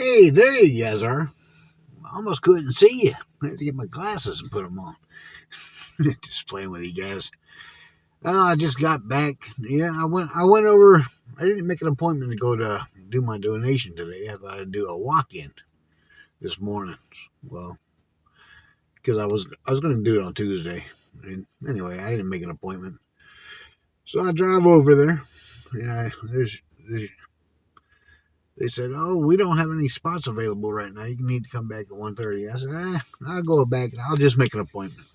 Hey, there you guys are. Almost couldn't see you. I had to get my glasses and put them on. Just playing with you guys. I just got back. Yeah, I went over. I didn't make an appointment to go to do my donation today. I thought I'd do a walk-in this morning. Well, because I was going to do it on Tuesday. And anyway, I didn't make an appointment. So I drive over there. And they said, "Oh, we don't have any spots available right now. You need to come back at 1:30. I said, I'll go back and I'll just make an appointment.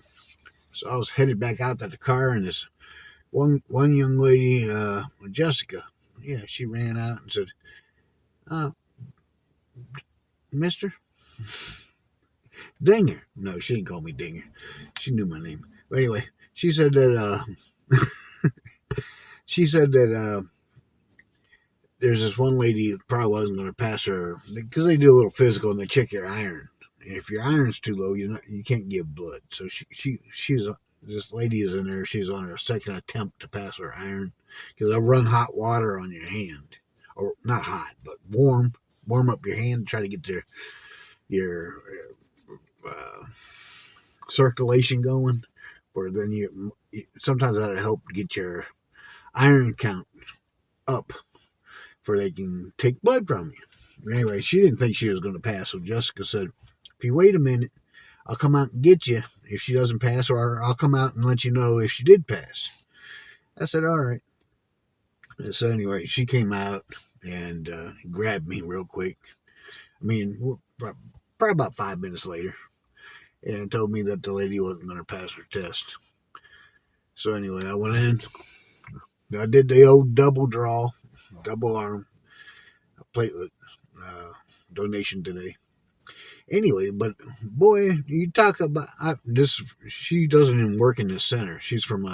So I was headed back out to the car, and this one young lady, Jessica, she ran out and said, Mister Dinger. No, she didn't call me Dinger. She knew my name. But anyway, she said that, there's this one lady who probably wasn't going to pass her, because they do a little physical and they check your iron. And if your iron's too low, you can't give blood. So this lady is in there. She's on her second attempt to pass her iron, because they'll run hot water on your hand, or not hot, but warm up your hand, try to get your circulation going. Or then sometimes that'll help get your iron count up, for they can take blood from you. Anyway, she didn't think she was going to pass, so Jessica said, "If you wait a minute, I'll come out and get you if she doesn't pass, or I'll come out and let you know if she did pass." I said, "All right." And so anyway, she came out and grabbed me real quick. I mean, probably about 5 minutes later, and told me that the lady wasn't going to pass her test. So anyway, I went in. I did the old double draw, double arm platelet donation today. Anyway, but boy, you talk about this. She doesn't even work in this center. She's from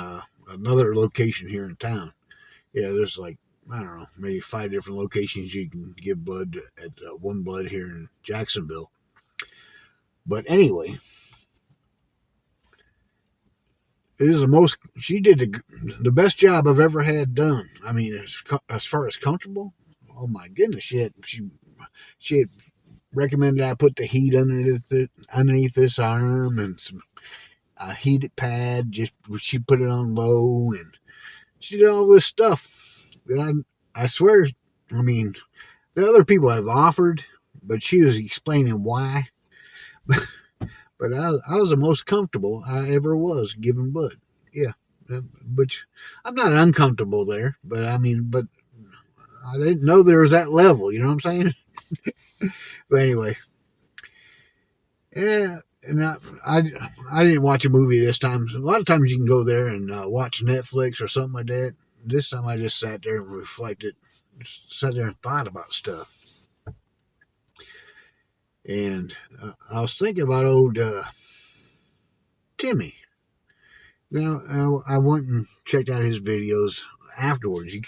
another location here in town. Yeah, there's like, I don't know, maybe 5 different locations you can give blood at One Blood here in Jacksonville. But anyway, it is she did the best job I've ever had done. I mean, as far as comfortable, oh my goodness, she had recommended I put the heat underneath this arm, and some heated pad. She put it on low, and she did all this stuff. And I swear, I mean, the other people have offered, but she was explaining why. But I was the most comfortable I ever was giving blood. Yeah, which I'm not uncomfortable there, but I didn't know there was that level. You know what I'm saying? But anyway, and I didn't watch a movie this time. A lot of times you can go there and watch Netflix or something like that. This time I just sat there and reflected, sat there and thought about stuff. And I was thinking about old Timmy. Now, I went and checked out his videos afterwards. You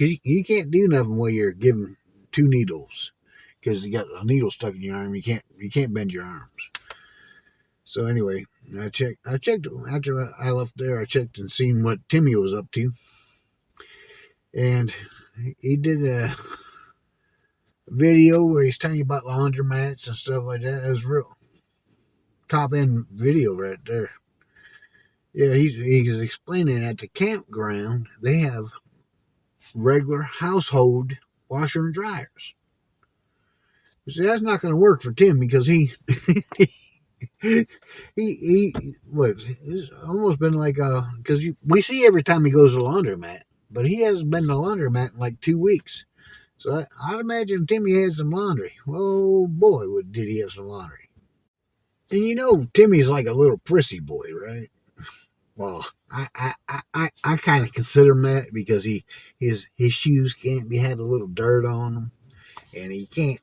can't do nothing while you're giving 2 needles, because you got a needle stuck in your arm. You can't bend your arms. So anyway, I checked after I left there. I checked and seen what Timmy was up to, and he did a video where he's telling you about laundromats and stuff like that. It was real top end video right there. Yeah, he's explaining at the campground they have regular household washer and dryers. See, that's not going to work for Tim, because he it's almost been like because we see every time he goes to the laundromat, but he hasn't been to the laundromat in like 2 weeks. So I'd imagine Timmy had some laundry. Oh boy, did he have some laundry. And Timmy's like a little prissy boy, right? Well, I kind of consider him that, because his shoes can't be having a little dirt on them, and he can't.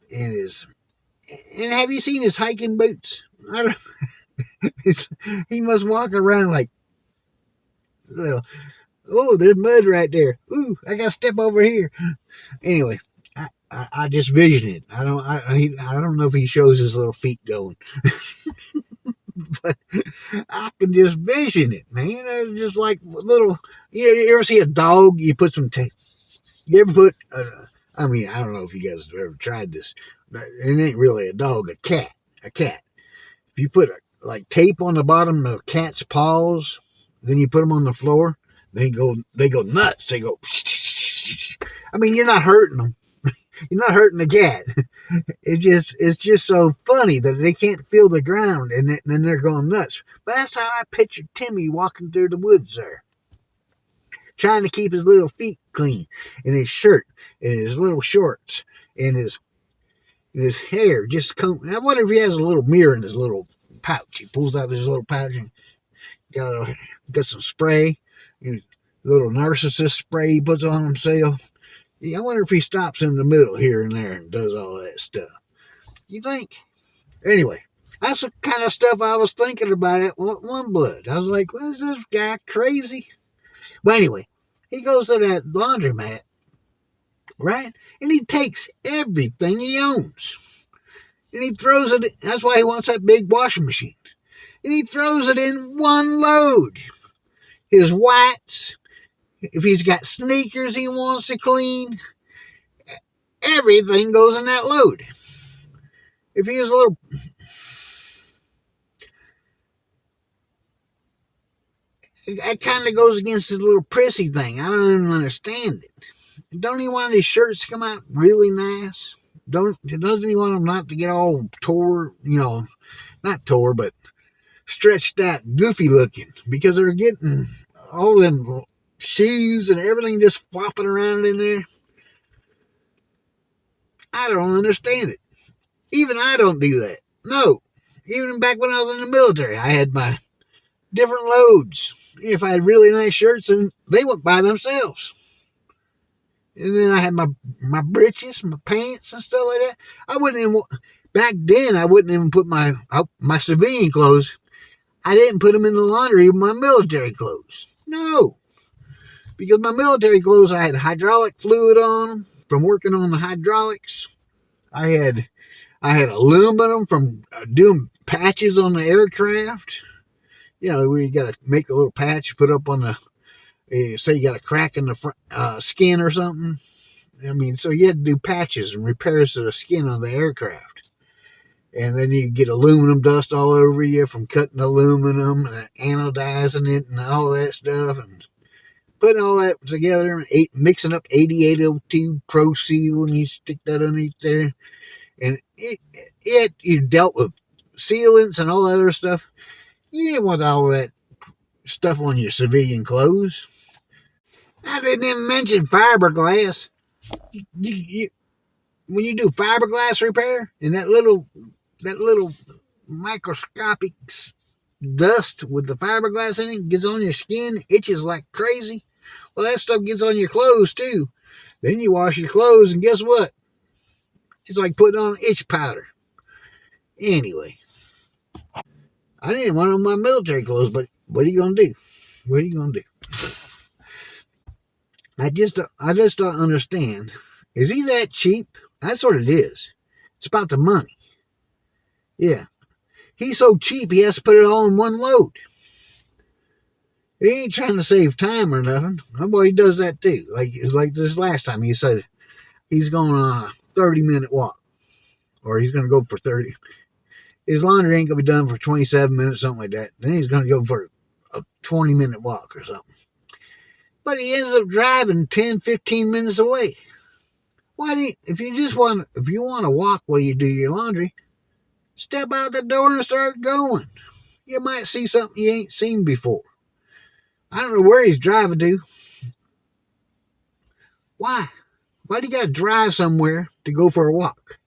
And have you seen his hiking boots? He must walk around like little. Oh, there's mud right there. Ooh, I gotta step over here. Anyway, I just vision it. I don't know if he shows his little feet going, but I can just vision it, man. It's just like little. You ever see a dog? You put some tape. You ever put I mean, I don't know if you guys have ever tried this. It ain't really a dog, a cat. A cat. If you put like tape on the bottom of a cat's paws, then you put them on the floor, they go nuts. They go. I mean, you're not hurting them. You're not hurting the cat. It's just so funny that they can't feel the ground, and then they're going nuts. But that's how I pictured Timmy walking through the woods there, trying to keep his little feet clean, and his shirt, and his little shorts, and his hair just comb. I wonder if he has a little mirror in his little pouch. He pulls out his little pouch and got some spray, little narcissist spray he puts on himself. Yeah, I wonder if he stops in the middle here and there and does all that stuff. You think? Anyway, that's the kind of stuff I was thinking about at One Blood. I was like, well, is this guy crazy? But anyway, he goes to that laundromat, right? And he takes everything he owns. And he throws it. That's why he wants that big washing machine. And he throws it in one load. His whites, if he's got sneakers he wants to clean, everything goes in that load. If he was a little... That kind of goes against his little prissy thing. I don't even understand it. Don't he want his shirts to come out really nice? Doesn't he want them not to get all tore, not tore, but stretched out, goofy looking? Because they're getting all them shoes and everything just flopping around in there. I don't understand it. Even I don't do that. No. Even back when I was in the military, I had my different loads. If I had really nice shirts, and they went by themselves. And then I had my breeches, my pants, and stuff like that. I wouldn't even, back then, I wouldn't even put my civilian clothes. I didn't put them in the laundry with my military clothes. No. Because my military clothes, I had hydraulic fluid on them from working on the hydraulics. I had aluminum from doing patches on the aircraft. Where you got to make a little patch, put up on the, say you got a crack in the front, skin or something. I mean, so you had to do patches and repairs to the skin on the aircraft. And then you get aluminum dust all over you from cutting aluminum and anodizing it and all that stuff. And putting all that together and mixing up 8802 Pro Seal, and you stick that underneath there. And you dealt with sealants and all that other stuff. You didn't want all that stuff on your civilian clothes. I didn't even mention fiberglass. When you do fiberglass repair, and that little microscopic dust with the fiberglass in it gets on your skin, itches like crazy. Well, that stuff gets on your clothes too. Then you wash your clothes, and guess what? It's like putting on itch powder. Anyway, I didn't want on my military clothes, but what are you gonna do? What are you gonna do? I just don't understand. Is he that cheap? That's what it is. It's about the money. Yeah. He's so cheap, he has to put it all in one load. He ain't trying to save time or nothing. Well, he does that too. It's like this last time he said he's going on a 30-minute walk. Or he's going to go for 30. His laundry ain't going to be done for 27 minutes, something like that. Then he's going to go for a 20-minute walk or something. But he ends up driving 10, 15 minutes away. If you want to walk while you do your laundry, step out the door and start going. You might see something you ain't seen before. I don't know where he's driving to. Why? Why do you got to drive somewhere to go for a walk?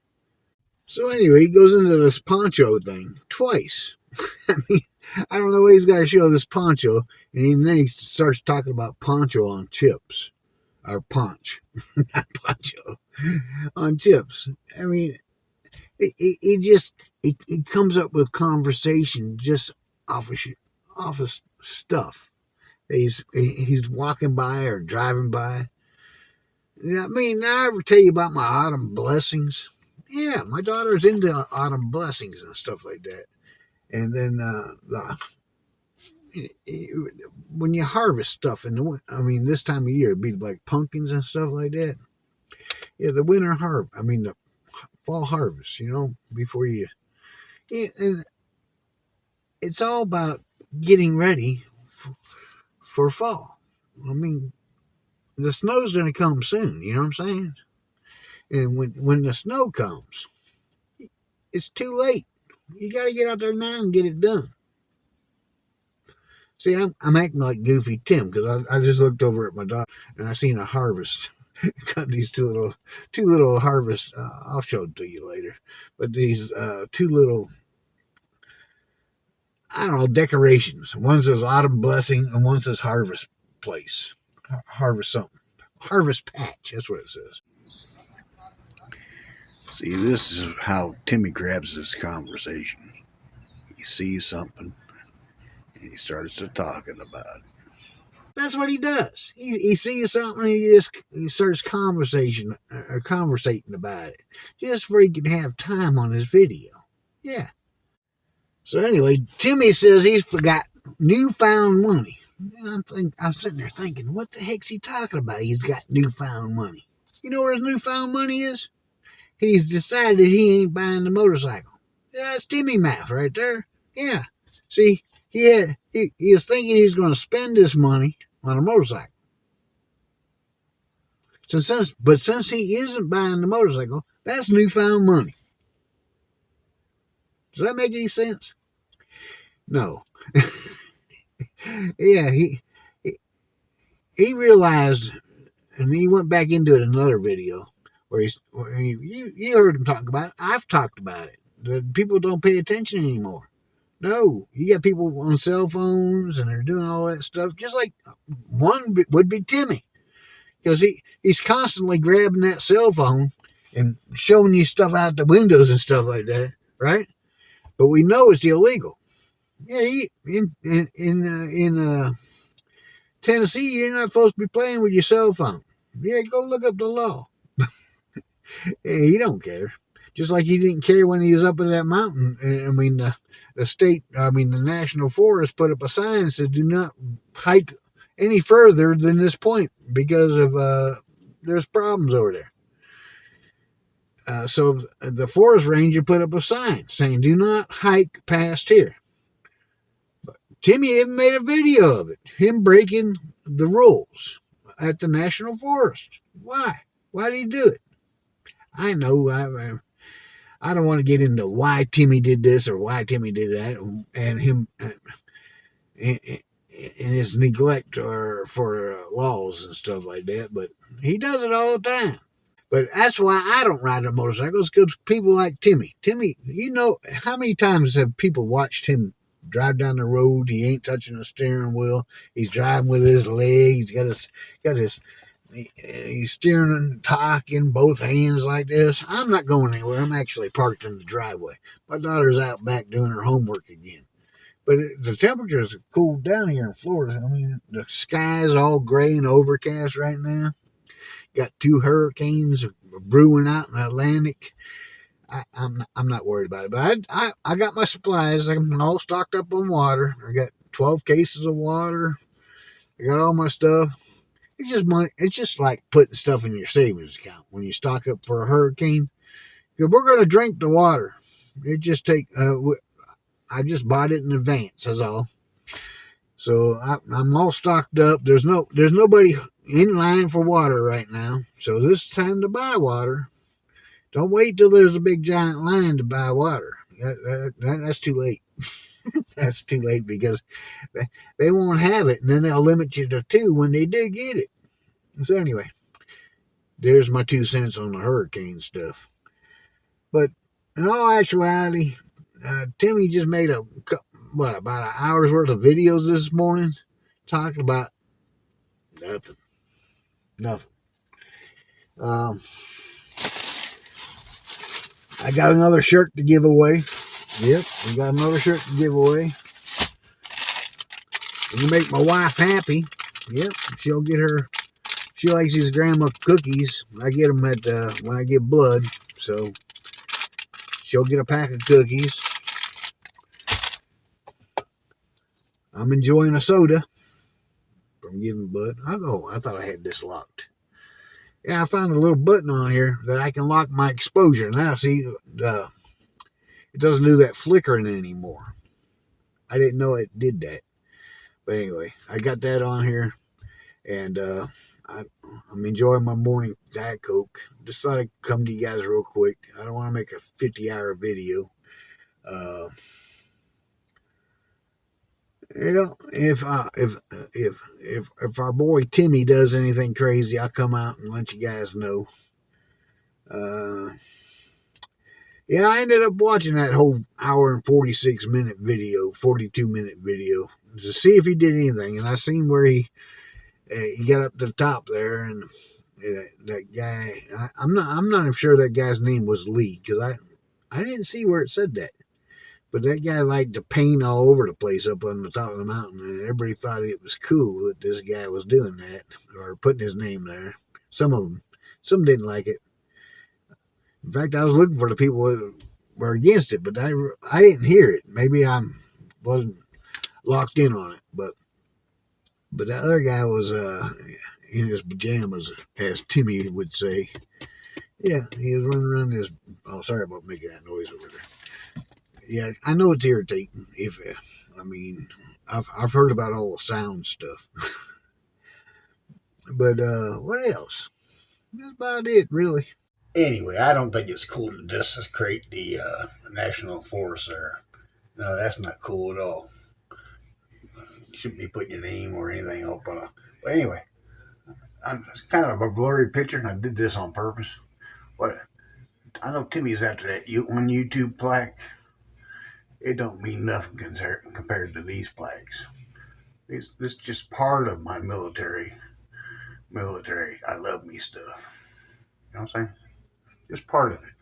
So anyway, he goes into this poncho thing twice. I mean, I don't know why he's got to show this poncho. And then he starts talking about poncho on chips. Or punch. Not poncho. On chips. I mean, he comes up with conversation just off of stuff that he's walking by or driving by. I mean, did I ever tell you about my autumn blessings? Yeah, my daughter's into autumn blessings and stuff like that. And then when you harvest stuff this time of year, it'd be like pumpkins and stuff like that. Yeah, the winter harvest. I mean, the fall harvest. Before you. Yeah, and it's all about getting ready for fall. I mean, the snow's going to come soon. You know what I'm saying? And when the snow comes, it's too late. You got to get out there now and get it done. See, I'm acting like Goofy Tim because I just looked over at my dog and I seen a harvest. Got these two little harvest. I'll show it to you later. But these two little, I don't know, decorations. One says Autumn Blessing and one says Harvest Place, Harvest something, Harvest Patch. That's what it says. See, this is how Timmy grabs his conversation. He sees something and he starts to talking about it. That's what he does. He sees something and he starts conversating about it. Just so he can have time on his video. Yeah. So anyway, Timmy says he's got newfound money. I'm sitting there thinking, what the heck's he talking about? He's got newfound money. You know where his newfound money is? He's decided he ain't buying the motorcycle. Yeah, that's Timmy math right there. Yeah. See, he was thinking he was going to spend this money on a motorcycle. But since he isn't buying the motorcycle, that's newfound money. Does that make any sense? No. Yeah, he realized, and he went back into it in another video where you heard him talk about it. I've talked about it. The people don't pay attention anymore. No, you got people on cell phones and they're doing all that stuff. Just like one would be Timmy, because he's constantly grabbing that cell phone and showing you stuff out the windows and stuff like that, right? But we know it's illegal. Yeah, in Tennessee, you're not supposed to be playing with your cell phone. Yeah, go look up the law. Yeah, he don't care. Just like he didn't care when he was up in that mountain. I mean, the National Forest put up a sign that said, "Do not hike any further than this point because of there's problems over there." So the forest ranger put up a sign saying, "Do not hike past here." But Timmy even made a video of it, him breaking the rules at the National Forest. Why? Why did he do it? I know. I don't want to get into why Timmy did this or why Timmy did that, and him and his neglect for laws and stuff like that. But he does it all the time. But that's why I don't ride a motorcycle, because people like Timmy. Timmy, how many times have people watched him drive down the road? He ain't touching the steering wheel. He's driving with his legs. He's steering and talking both hands like this. I'm not going anywhere. I'm actually parked in the driveway. My daughter's out back doing her homework again. But the temperatures have cooled down here in Florida. I mean, the sky's all gray and overcast right now. Got 2 hurricanes brewing out in the Atlantic. I'm not worried about it. But I got my supplies. I'm all stocked up on water. I got 12 cases of water. I got all my stuff. It's just money. It's just like putting stuff in your savings account when you stock up for a hurricane. Because we're going to drink the water. It just I just bought it in advance. That's all. So I'm all stocked up. There's nobody in line for water right now. So this is time to buy water. Don't wait till there's a big giant line to buy water. That's too late. That's too late, because they won't have it, and then they'll limit you to 2 when they do get it. So anyway, there's my 2 cents on the hurricane stuff. But in all actuality, Timmy just made about an hour's worth of videos this morning talking about nothing. I got another shirt to give away. Yep, we got another shirt to give away. You make my wife happy. Yep, she likes these grandma cookies. I get them when I give blood, so she'll get a pack of cookies. I'm enjoying a soda from giving blood. I thought I had this locked. Yeah, I found a little button on here that I can lock my exposure. Now, see, it doesn't do that flickering anymore. I didn't know it did that. But anyway, I got that on here, and I'm enjoying my morning Diet Coke. Just thought I'd come to you guys real quick. I don't want to make a 50-hour video. Uh, if our boy Timmy does anything crazy, I'll come out and let you guys know. Uh, yeah, I ended up watching that whole hour and 46-minute video, 42-minute video, to see if he did anything. And I seen where he got up to the top there, and that guy. I'm not even sure that guy's name was Lee, because I didn't see where it said that. But that guy liked to paint all over the place up on the top of the mountain, and everybody thought it was cool that this guy was doing that or putting his name there. Some didn't like it. In fact, I was looking for the people who were against it, but I didn't hear it. Maybe I wasn't locked in on it, but the other guy was in his pajamas, as Timmy would say. Yeah, he was running around his. Oh, sorry about making that noise over there. Yeah, I know it's irritating. I've heard about all the sound stuff, but what else? That's about it, really. Anyway, I don't think it's cool to desecrate the national forest there. No, that's not cool at all. You shouldn't be putting your name or anything up on a. But anyway, it's kind of a blurry picture, and I did this on purpose. But I know Timmy's after that one YouTube plaque. It don't mean nothing compared to these plaques. This is just part of my military. I love me stuff. You know what I'm saying? Just part of it.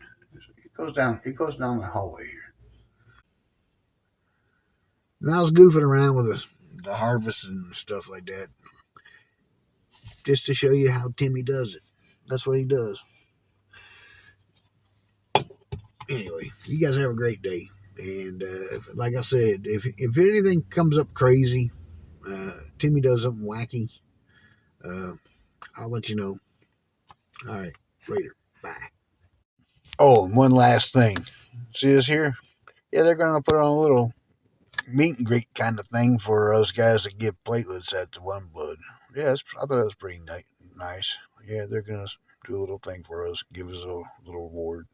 It goes down. It goes down the hallway here. And I was goofing around with the harvest and stuff like that, just to show you how Timmy does it. That's what he does. Anyway, you guys have a great day. And like I said, if anything comes up crazy, Timmy does something wacky, I'll let you know. All right, later. Bye. Oh, and one last thing. See this here? Yeah, they're going to put on a little meet and greet kind of thing for us guys that give platelets at the One Blood. Yeah, I thought it was pretty nice. Yeah, they're going to do a little thing for us, give us a little reward.